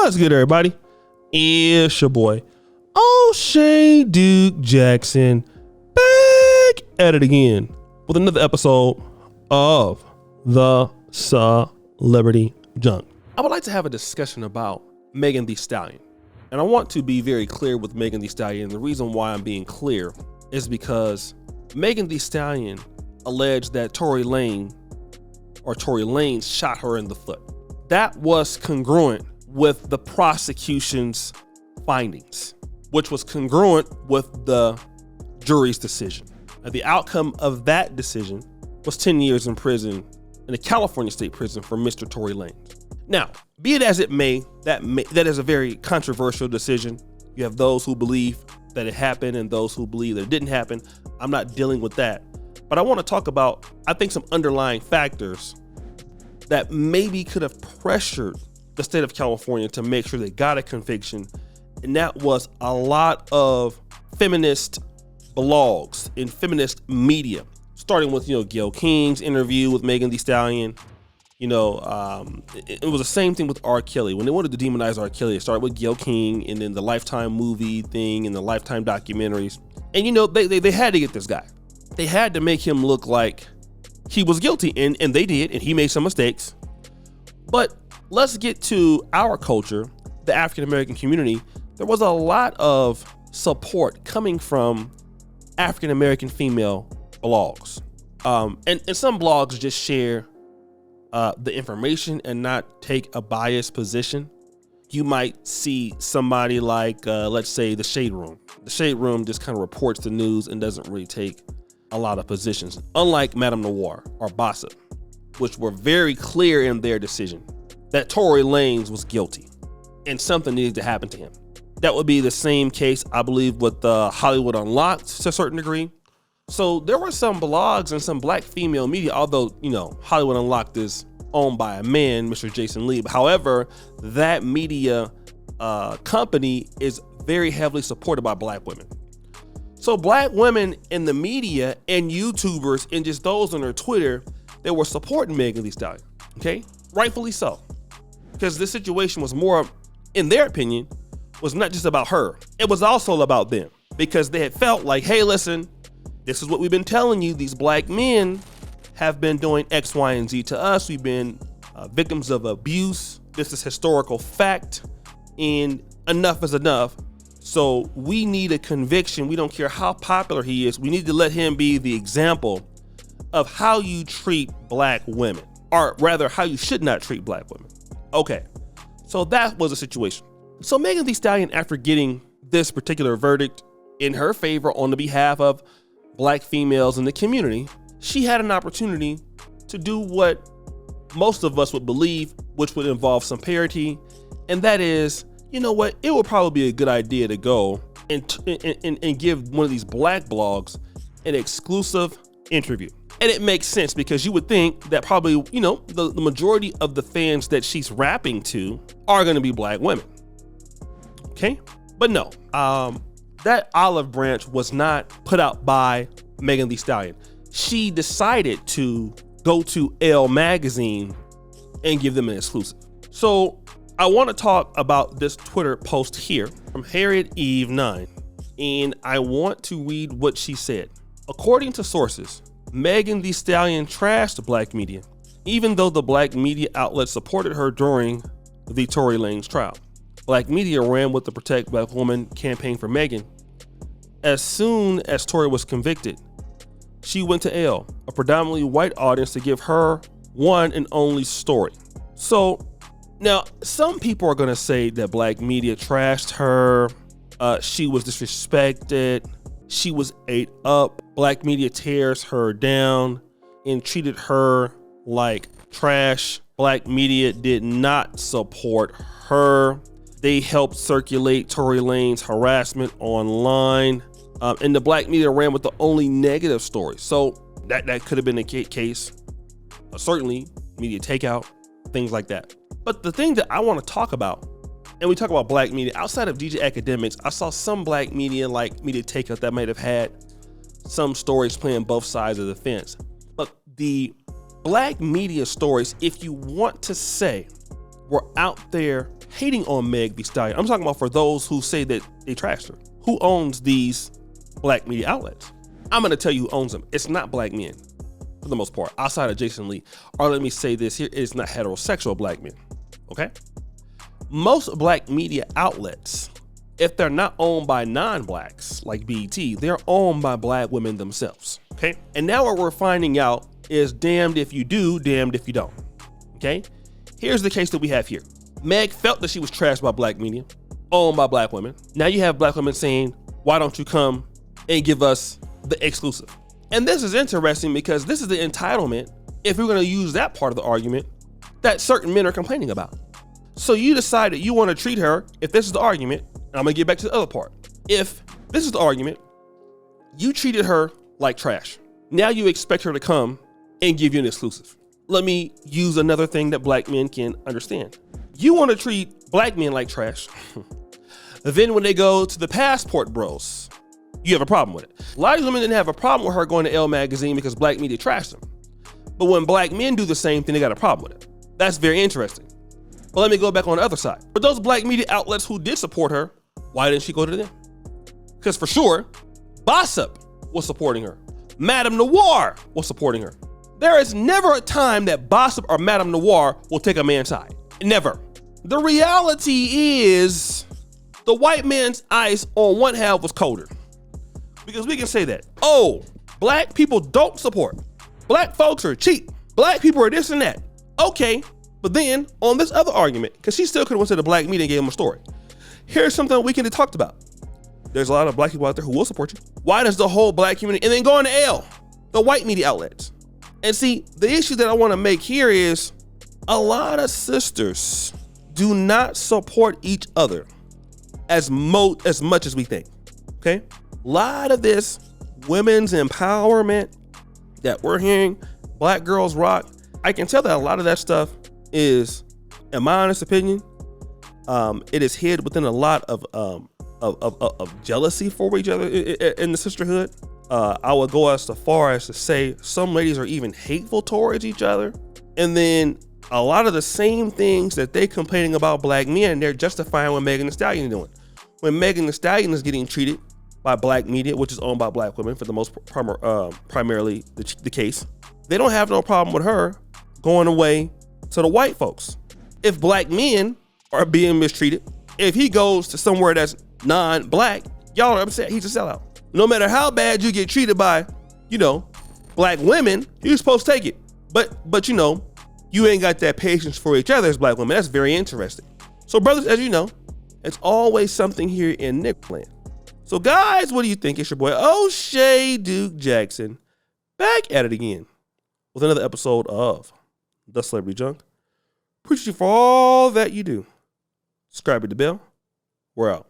What's good, everybody? It's your boy, O'Shea Duke Jackson, back at it again with another episode of the Celebrity Junk. I would like to have a discussion about Megan Thee Stallion. And I want to be very clear with Megan Thee Stallion. The reason why I'm being clear is because Megan Thee Stallion alleged that Tory Lanez shot her in the foot. That was congruent with the prosecution's findings, which was congruent with the jury's decision. Now, the outcome of that decision was 10 years in prison in a California state prison for Mr. Tory Lanez. Now, be it as it may, that is a very controversial decision. You have those who believe that it happened and those who believe that it didn't happen. I'm not dealing with that. But I want to talk about, I think, some underlying factors that maybe could have pressured the state of California to make sure they got a conviction. And that was a lot of feminist blogs in feminist media, starting with, Gayle King's interview with Megan Thee Stallion. It was the same thing with R. Kelly. When they wanted to demonize R. Kelly, it started with Gayle King and then the Lifetime movie thing and the Lifetime documentaries. And, they had to get this guy. They had to make him look like he was guilty, and they did, and he made some mistakes. But let's get to our culture, the African-American community. There was a lot of support coming from African-American female blogs. And some blogs just share the information and not take a biased position. You might see somebody like, let's say, The Shade Room. The Shade Room just kind of reports the news and doesn't really take a lot of positions, unlike Madame Noir or Bossip, which were very clear in their decision that Tory Lanez was guilty and something needed to happen to him. That would be the same case, I believe, with Hollywood Unlocked to a certain degree. So there were some blogs and some black female media, although, Hollywood Unlocked is owned by a man, Mr. Jason Lee. However, that media company is very heavily supported by black women. So black women in the media and YouTubers and just those on their Twitter, they were supporting Megan Thee Stallion, okay? Rightfully so. Because this situation was more, in their opinion, was not just about her. It was also about them. Because they had felt like, hey, listen, this is what we've been telling you. These black men have been doing X, Y, and Z to us. We've been victims of abuse. This is historical fact. And enough is enough. So we need a conviction. We don't care how popular he is. We need to let him be the example of how you treat black women, or rather how you should not treat black women. Okay, so that was a situation. So Megan Thee Stallion, after getting this particular verdict in her favor on the behalf of black females in the community, she had an opportunity to do what most of us would believe, which would involve some parity, and that is, you know what, it would probably be a good idea to go and give one of these black blogs an exclusive interview. And it makes sense because you would think that probably, the majority of the fans that she's rapping to are going to be black women. Okay? But no, that olive branch was not put out by Megan Thee Stallion. She decided to go to Elle Magazine and give them an exclusive. So I want to talk about this Twitter post here from Harriet Eve 9, and I want to read what she said. According to sources, Megan Thee Stallion trashed black media, even though the black media outlet supported her during the Tory Lanez trial. Black media ran with the Protect Black Woman campaign for Megan. As soon as Tory was convicted, she went to Elle, a predominantly white audience, to give her one and only story. So now, some people are going to say that black media trashed her. She was disrespected. She was ate up. Black media tears her down and treated her like trash. Black media did not support her. They helped circulate Tory Lanez harassment online. And the black media ran with the only negative story. So that could have been the case. Certainly, media takeout, things like that. But the thing that I want to talk about, and we talk about black media, outside of DJ Academics, I saw some black media like Media Takeout that might have had some stories playing both sides of the fence. But the black media stories, if you want to say, were out there hating on Meg Thee Stallion. I'm talking about for those who say that they trashed her. Who owns these black media outlets? I'm gonna tell you who owns them. It's not black men, for the most part, outside of Jason Lee. Or let me say this here, it's not heterosexual black men, okay? Most black media outlets, if they're not owned by non-blacks like BET, they're owned by black women themselves, okay? And now what we're finding out is damned if you do, damned if you don't, okay? Here's the case that we have here. Meg felt that she was trashed by black media, owned by black women. Now you have black women saying, why don't you come and give us the exclusive? And this is interesting because this is the entitlement, if we're gonna use that part of the argument, that certain men are complaining about. So you decide that you wanna treat her, if this is the argument, and I'm gonna get back to the other part. If this is the argument, you treated her like trash. Now you expect her to come and give you an exclusive. Let me use another thing that black men can understand. You wanna treat black men like trash. Then when they go to the Passport Bros, you have a problem with it. A lot of women didn't have a problem with her going to Elle magazine because black media trashed them. But when black men do the same thing, they got a problem with it. That's very interesting. But let me go back on the other side. For those black media outlets who did support her, why didn't she go to them? Because for sure, Bossip was supporting her. Madame Noir was supporting her. There is never a time that Bossip or Madame Noir will take a man's side. Never. The reality is the white man's ice on one half was colder. Because we can say that, oh, black people don't support. Black folks are cheap. Black people are this and that. Okay, but then on this other argument, because she still could have went to the black media and gave him a story. Here's something we can have talked about. There's a lot of black people out there who will support you. Why does the whole black community, and then go on to Elle, the white media outlets. And see, the issue that I want to make here is a lot of sisters do not support each other as much as we think, okay? A lot of this women's empowerment that we're hearing, Black Girls Rock, I can tell that a lot of that stuff is, in my honest opinion, it is hid within a lot of jealousy for each other in the sisterhood. I would go as far as to say some ladies are even hateful towards each other. And then a lot of the same things that they complaining about black men, they're justifying what Megan Thee Stallion is doing. When Megan Thee Stallion is getting treated by black media, which is owned by black women for the most primarily the case, they don't have no problem with her going away to the white folks. If black men are being mistreated, if he goes to somewhere that's non-black, y'all are upset, he's a sellout. No matter how bad you get treated by, black women, you're supposed to take it. But you ain't got that patience for each other as black women. That's very interesting. So brothers, as you know, it's always something here in nigga land. So guys, what do you think? It's your boy O'Shea Duke Jackson back at it again with another episode of The Celebrity Junk. Appreciate you for all that you do. Subscribe to the bell. We're out.